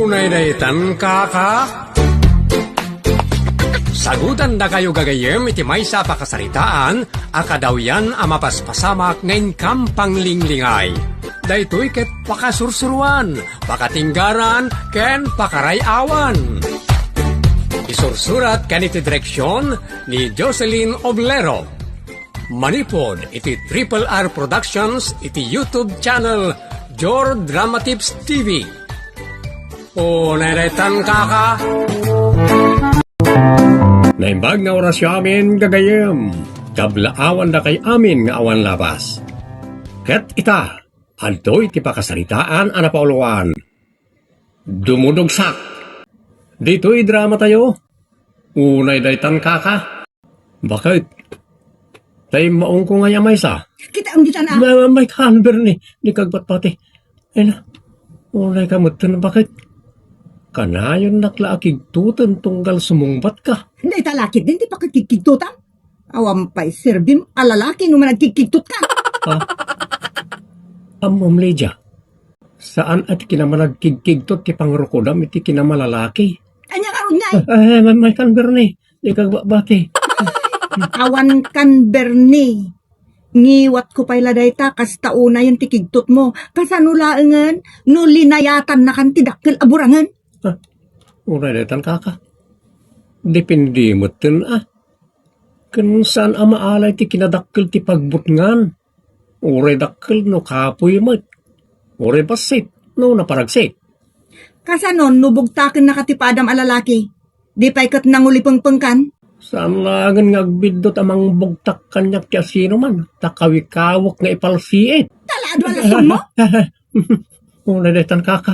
Unay daytan kaka. Sagutan na kayo gagayem iti maysa pakasaritaan, akadaw yan amapaspasamak ngayon kampang linglingay. Daytoy ket pakasursuruan, pakatinggaran, ken pakarayawan. Isursurat kaniti direksyon ni Jocelyn Oblero. Manipod iti Triple R Productions iti YouTube channel Jor Drama Tips TV. O naretan kaka. Naimbag nga orasyo amin gagayem. Kablaawan na kay amin nga awan labas. Ket ita, antoy ti pakasaritaan anapauluan. Dumudugsak. Dito'y drama tayo. Unay daytan kaka. Bakit? Tay maong ko nga yamay sa. Kita ang ditan ah. May kanber ni kagbatpati. Ay na. Unay kamutan bakit? Kanayon naklaakig tutan tunggal sumungbat ka. Hindi talakit din, di pa kakikigtutan. Awam pa'y sirbim alalaki nung managkikigtut ka. Ha? Amom Lydia, saan at kinamanagkigkigtot ti pangrukodam iti kinamalalaki? Anya karon nga eh. May kanber ni. Di kagbati. Awan kan Bernie. Ngiwat ko pa'y ladayta kas tauna yung tikigtot mo. Kasanulaangan, no linayatan na kan tidakkel aburangan. Uray daytan kaka. Depende mo tin ah. Kung saan amaalay ti kinadakkel ti pagbutngan. Uray dakkel no kapoy mo. Uray basit no naparagsik. Kasanon, nubugtakin na katipadam alalaki. Di pa'y kat nangulipengpeng kan. Saan lagan nga agbidot amang bugtak kanyak ti asino man. Takawikawak nga ipalsiit. Talado alasyon mo. Uray daytan kaka.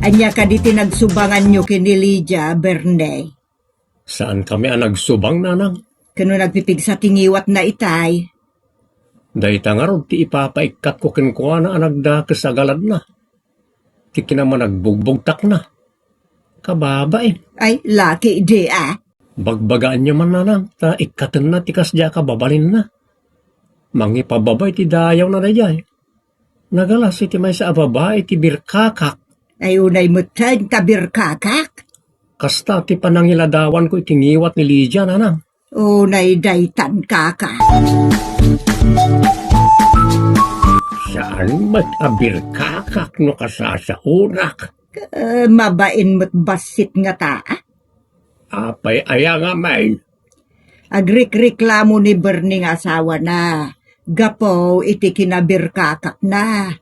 Anya ka di tinagsubangan nyo kini Lydia, Bernay. Saan kami ang nagsubang nanang? Kano nagpipig sa tingiwat na itay. Dayta nga ron ti ipapaikat ko kinkuha na anagdakas agalad na. Ti kinaman nagbugbugtak na. Kababa eh. Ay, laki di ah. Bagbagaan niya man nanang. Ta ikatan na ti kasya kababalin na. Mangipababay ti dayaw na dayay. Nagalas iti may sa ababa iti birkakak. Ay unay mutad tabir kakak. Kasta ti panangiladawan ko itingiwat ni Lydia nanang. Unay daytan kaka. Saan mag-abir kakak no kasasaunak? Mabain mo't basit nga taa. Apay aya nga may. Agrik-reklamo ni Bernie nga asawa na. Gapo iti kinabir kakak na.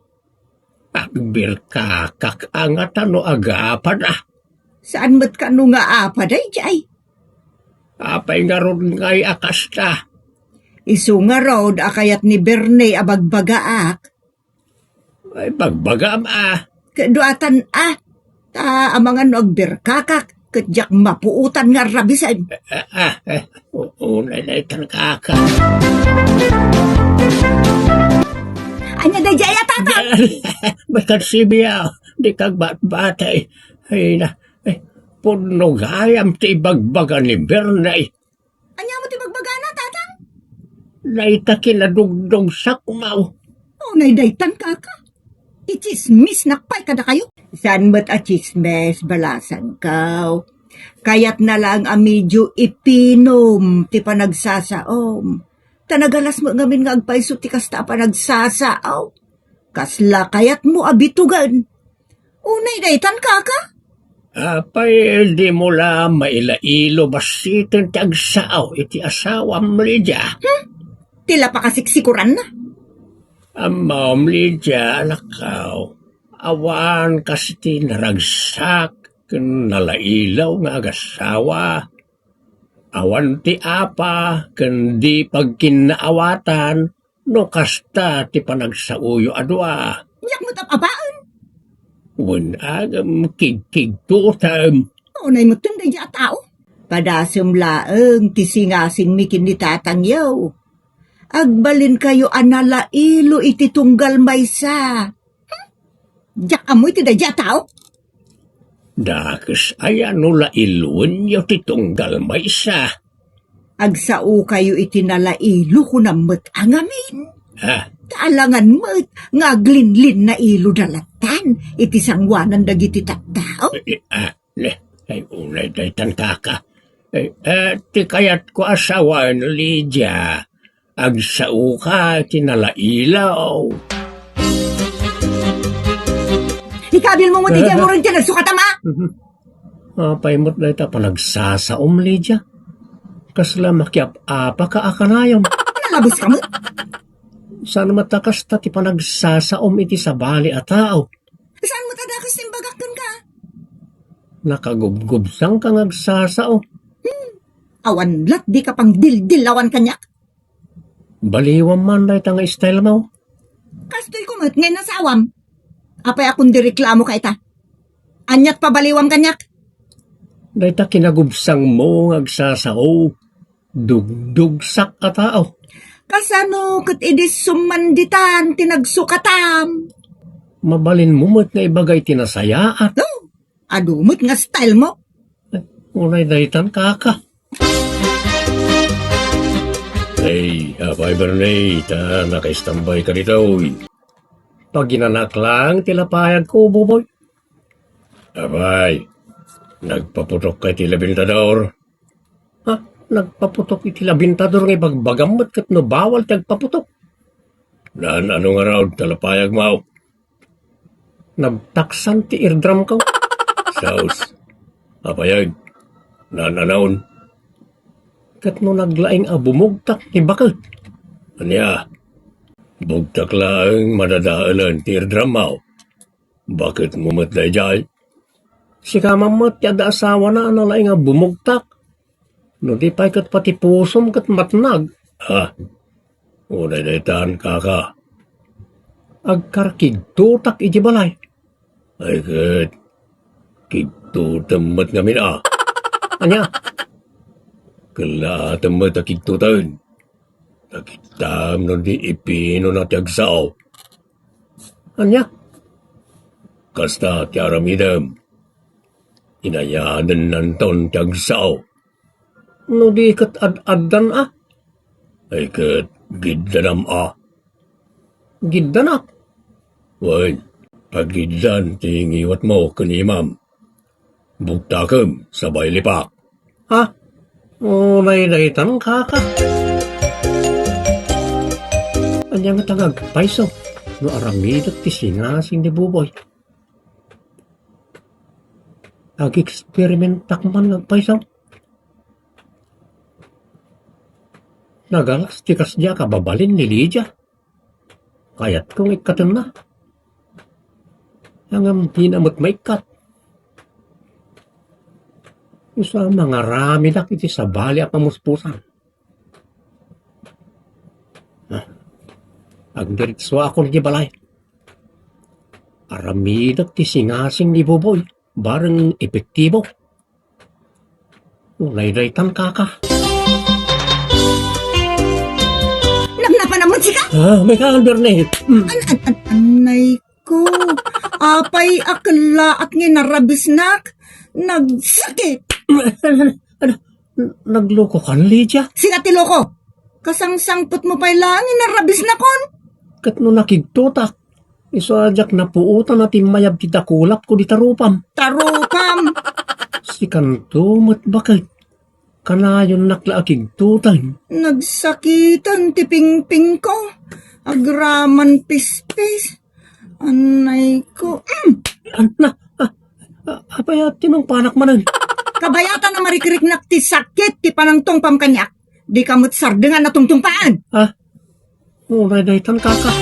Agbir kakak angat ano agapan ah. Saan mo't ka no nga apaday jay? Apay nga ron ngay akas ta. Isu nga road akayat ni Bernie abagbagaak. Ay bagbagam ah. Kaduatan ah. Ta amangan no agbir kakak. Kadyak mapuutan nga rabisan. Unay na itang kakak. Anya da jaya tata. Bakat sibiyaw. Di kag batay. Ay na. Puno gayam ti bagbaga ni Bernay. Anya mo ti bagbagana tatang? Naita kinadugdog sa kumaw. Unay daytan kaka. Ichismis nakpay kada kayo. San mo't a chismes balasan kaw. Kayat na lang amidyo ipinom ti panagsasaom. Tanagalas mo ngamin nga agpaiso ti kasta panagsasaaw. Kasla kayat mo abitugan. Unay daytan kaka. Apay di mo la mailailo basitin ti agsaaw iti asawa Lydia. Tila pa kasiksikuran na. Ma'am Lydia, lakaw. Awan kasi ti naragsak, nalailaw nga agasawa. Awan ti apa, kundi pagkinaawatan, no kasta ti panagsauyo adwa. Yak mo tapabaan. Agam kigkigtutam. Unay mo tunday di tao. Padasem laeng ti singasing mikin ni tatangyaw. Agbalin kayo analailo iti tunggal maysa. Diyak amoy ti dadya tao. Dakas ayan nula ilun yaw ti tunggal maysa. Agsao kayo iti nalailo kunamot angamin. Ha? Taalangan mo't ngaglinlin na ilo dalata. saan iti sangwanan dagiti tattao? Ay, unay daytan kaka. Ti kayat ko asawan, Lydia. Agsao ka, tinalailaw. Ikabil mo ti mo rin nagsukatama? Paimot na ita pa nagsasaom, Lydia. Kasla makiap-apa ka akanayom. Nalabos ka mo? Saan matakas ta ti pa nagsasaom iti sabali a tao? Saan mo tadakas timbagakon ka? Nakagubgubsang ka nagsasao. Awan lat di ka pang dil-dilawan kanyak. Baliwam man na ita nga style mo. Kastoy kumot ngay nasawam. Apay akong direklamo ka ita. Anyat pa baliwam kanyak. Dahita kinagubsang mo nagsasao. Dugdugsak a tao. Kasano kat idis sumanditan tinagsukatam. Mabalin mo mo't nga ibagay tinasayaan. No, adumot nga style mo. Unay daytan kaka. Hey, apay Bernay, nakaistambay ka dito. Pag ginanak lang, tilapayag ko, buboy. Apay, nagpaputok kay tilabintador. Ha? Nagpaputok iti labintador ng ibagbagamot kat no bawal tagpaputok. Naan anong araw, talapayag mo. Nagtaksan ti eardrum ko. Saus, apayag, naan anaon. Kat no naglaing bumugtak ni bakit. Anya, bugtak lang madadaalan ti eardrum mo. Bakit mumatay dyan? Si kamamat yada asawa na analaing bumugtak. No di pa'y kat pati pusom kat matnag. Ha? Unay daytan kaka. Agkarkig tutak iji balay. Ay kat. Kigtutam mat ngamin Anya? Kala tamat akigtutan. Nakitam no di ipino na tiagsao. Anya? Kasta tiaramidam. Inayadan nanton tiagsao. No di kat ad-addan Ay kat giddanam Giddanak? Wan, pagiddan tingiwat mo kanimam. Bugtakam sabay lipak. Ha? Unay daytan kaka. Anya nga tagag, paiso. No aramidat ti singasing ni buboy. Ag-experimentak man nagpaiso. Nagalas ti kasya kababalin ni Lydia. Kayat kong ikatan na. Hanggang pinamot maikat. Isa mga rami na iti sabali at pamuspusan. Agdiritso ako ni balay. Aramidak ti singasing ni buboy. Barang epektibo. Ulay-daytan kaka. Nagnapan naman sika? May Bernay. Anay ko. Apay akla at nginarabisnak. Nagsakit. Nagloko kan, Lydia? Sika ti loko. Kasangsangpot mo pa'y lang nginarabisnakon. Kat no nakigtutak. Isadyak na puutan natin mayab kita kulap ko di tarupam. Tarupam. Si kanto mat bakit? Kanayon nakla akigtutan. Nagsakitan ti pingping ko. Agraman pispis. Anay ko. Apay tinong panak manan. Kabayatan na marikiriknak ti sakit ti panangtong pamkanyak. Di kamot sardengan na tungtungpaan. Unay daytan kaka.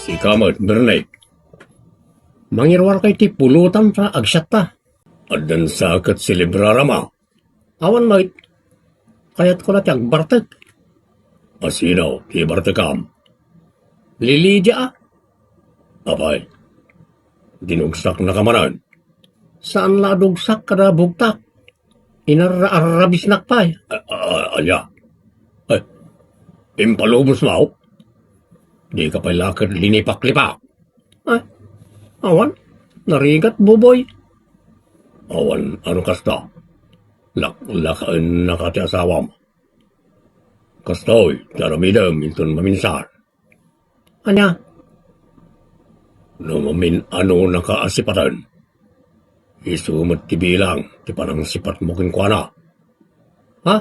Si Kamat Bernay. Mangirwar kay ti pulutan sa agsyata. Adan sakat selebrara ma. Awan mait. Kayat ko na ti agbartek. Asinaw ti bartekam. Lilidya Apay. Dinugsak na kamanan. Saan la dugsak kada bugtak? Inararabisnak pa'y. Alya. Impalubos mo? Di ka pa'y lakad linipak-lipak. Awan, narigat buboy. Awan, ano kasta? Lakaan nakati asawam. Kastoy, taramidam, inton maminsan. Anya? Lumamin ano nakaasipatan. Isumot ti bilang, ti panang sipat mo kinkwana. Ha?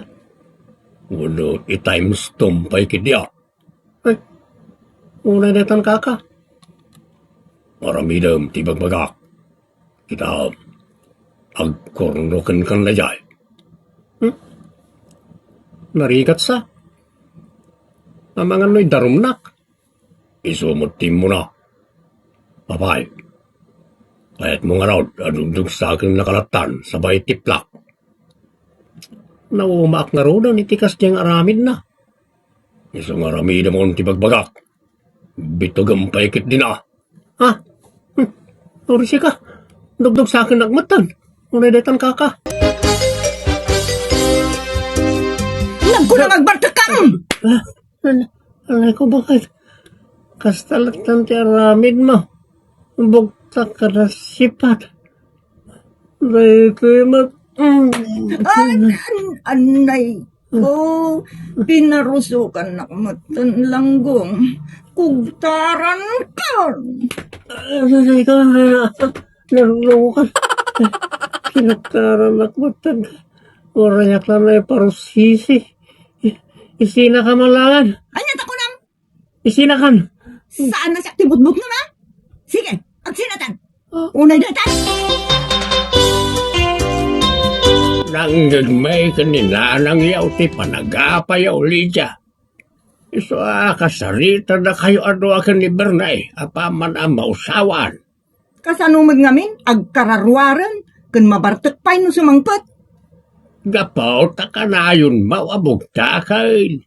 Uno i-times tumpay kidya. Ay, unay netan kaka. Maramidam ti bagbagak. Kita, agkornoken kan lajay. Narigat sa. Amangan no'y darumnak. Isumot ti mo na. Papay, kahit mo nga raw, adugdug sa aking nakalatan, sabay tiplak. Naumaak nga raw na nitikas niyang aramid na. Isang aramid mo ti bagbagak. Bitugampay kit din ah. Ha? Orisi ka. Dugdug sa akin nagmatan. Unay detan kaka. Nagkulang agbartakam! Alay ko bakit? Kastalatan ti aramid mo. Bugtak ka na sipat. Dito yung Anay ko, pinarusukan na kumatan langgong. Kugtaran ka! Alay ko na nalukan. Kinagtaran nakmatan. Orayak lang na parusisi. Isina ka malangan. Anyat ako nam! Isinakan. Saan na siya tibutbut na ma? Sige, agsinatan! Unay datan! Nanggagmay kanina nang yaw ti panagapayaw Lydia. Iso kasarita na kayo ano akin ni Bernay, apaman ang mausawan. Kasanumag ngamin, agkararwaran, kun mabartak pa'y no sumangpat. Gapaw ta ka na yun mawabog ta kain.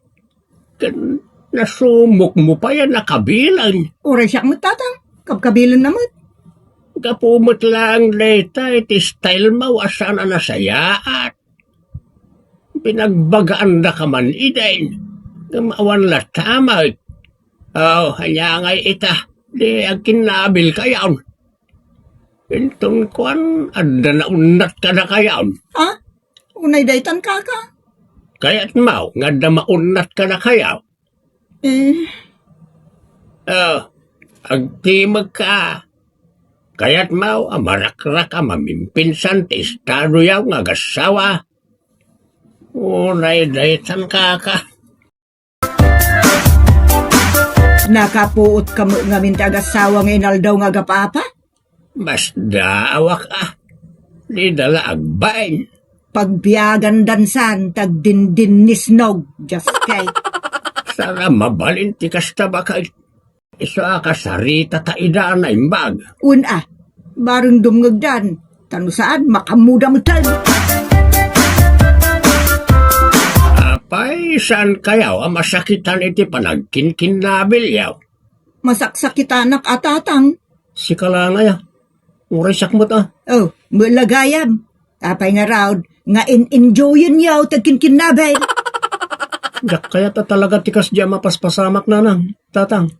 Kan nasumok mo pa yan nakabilang. Oray siya matatang, kabkabilan naman. Kapumot lang leta iti style mawasan na nasayaat. Pinagbagaan na ka man iden. Gamawan la tamay. Hanya ngay ita. Di agkinabil kayaw. Intong kwan, anda na unat ka na kayaw. Ha? Unay daytan kaka? Kaya't mau, nga da maunat ka na kayaw. Agtimag ka. Kaya't mau, amarakrak ka mamimpinsan ti estado yaw nga gasawa. Unay daytan kaka. Nakapuot ka mo ngamin tagasawa ng inaldaw nga gapapa? Mas daawak Di dala agbain. Pagbiyagan dansan, tagdindin nisnog, just kay. Sara mabalin ti kasta bakay. Iso kasarita ta idaan na imbag. Una, bareng dumngagdan, tano saan makamuda mo tan. Apay, saan kayaw masakitan iti panagkinkinnabil yaw? Masaksakitanak atatang. Si kalangay uray sakmot Oh, mulagayam. Apay nga raw, nga in-enjoyin yaw tagkinkinabay. Jak kaya ta talaga tikas diya mapaspasamak na nang, tatang.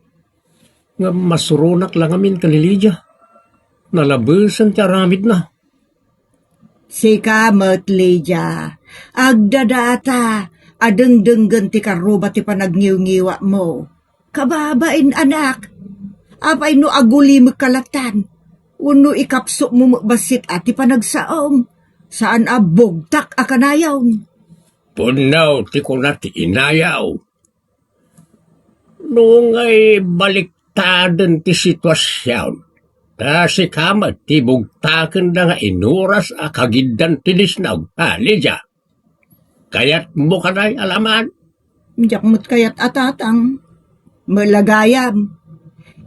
Nga masurunak lang amin kalilidya. Nalabusan ti aramid na. Si kamot, Lydia. Agdadata, adeng-denggen ti karuba ti panagniw-ngiwa mo. Kababain anak. Apay no aguli mo kalatan. Uno ikapso mo basit at ti panagsaom. Saan abogtak akanayaw. Punaw ti kunat ti inayaw. Noong ay baliktadan ti sitwasyon. Ta si kamat ti bugtaken na nga inuras kagidan ti disnaw. Lydia. Kayat mo kanay alaman. Jakmut kayat atatang. Malagayam.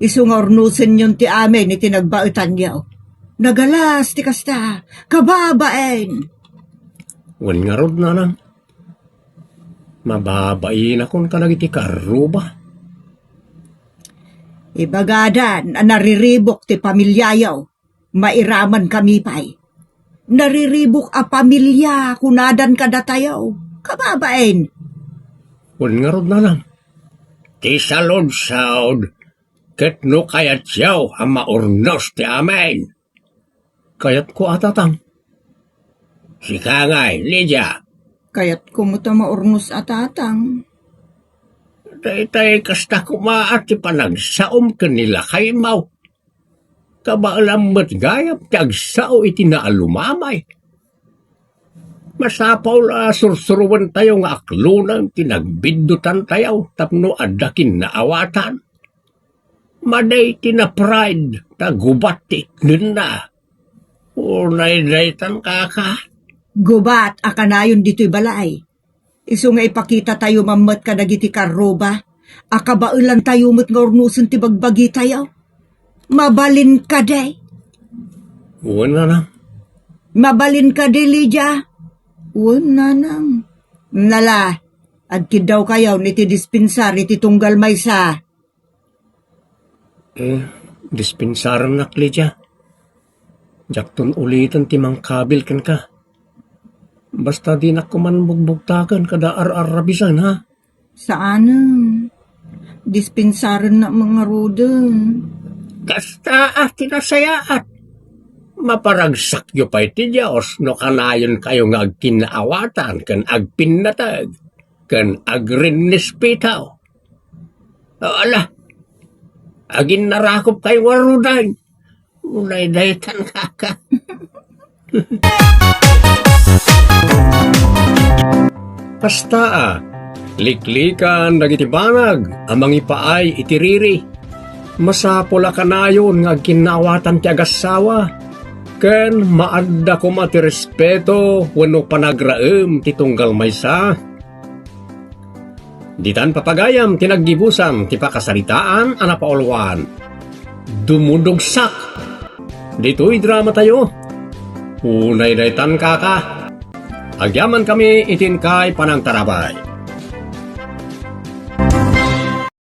Isungornusin yun ti amin iti nagbautan yaw. Nagalas ti kasta. Kababain. Wan nga rod na nang. Mababain akong kanagiti karuba. Ibagadan nariribok ti pamilyayaw. Mairaman kami pa'y. Nariribok a pamilya kunadan kadatayaw. Kababain. Wan nga rod na nang. Ti salod saod. Ket no kayat yaw ang maurnos ti amin. Kayat ko atatang. Si kangay, Lydia. Kaya't kumuta maurnos atatang. Tay kasta kumaat ti panagsaom kanila kay Mau. Kabaalamot gayam ti agsao iti naalumamay. Masapaw la sursuruan tayo nga aklunan tinagbiddutan tayo tapno adakin na awatan. Maday tina-pride tagubat ti na. Unay daytan kaka. Gubat, akanayon dito'y balay. Iso nga ipakita tayo mamat ka dagiti karoba. Akabailan tayo mo't nga urnusun ti bagbagi tayo. Mabalin ka day. Wala na. Mabalin ka day, Lydia. Wala nang. Nala, adkid daw kayaw niti dispensar iti tunggal maysa. Dispensaran na Lydia. Jakton ulitan ti mangkabil kan ka. Basta di na kumanbugbugtakan kada ar-arabisan ha. Saan? Dispensaran na mga roden. Kasta tinasayaat. Maparagsakyo pa iti Diyos no kanayon kayo nga agkinaawatan kan agpinnatag kan agrinnispitaw. Ala, agin narakop kayo waruday. Unay daytan kaka. Kasta liklikan dagiti banag amang ipaay itiriri. Masapula kanayon nga agkinaawatan ti agasawa. Ken maadda ko mati respeto wenno panagraem ti tunggal maysa. Ditan papagayam tinaggibusan ti pakasaritaan ana pauluan. Dumudugsak. Dito'y drama tayo. Unay daytan kaka. Agyaman kami itin kay panang tarabay.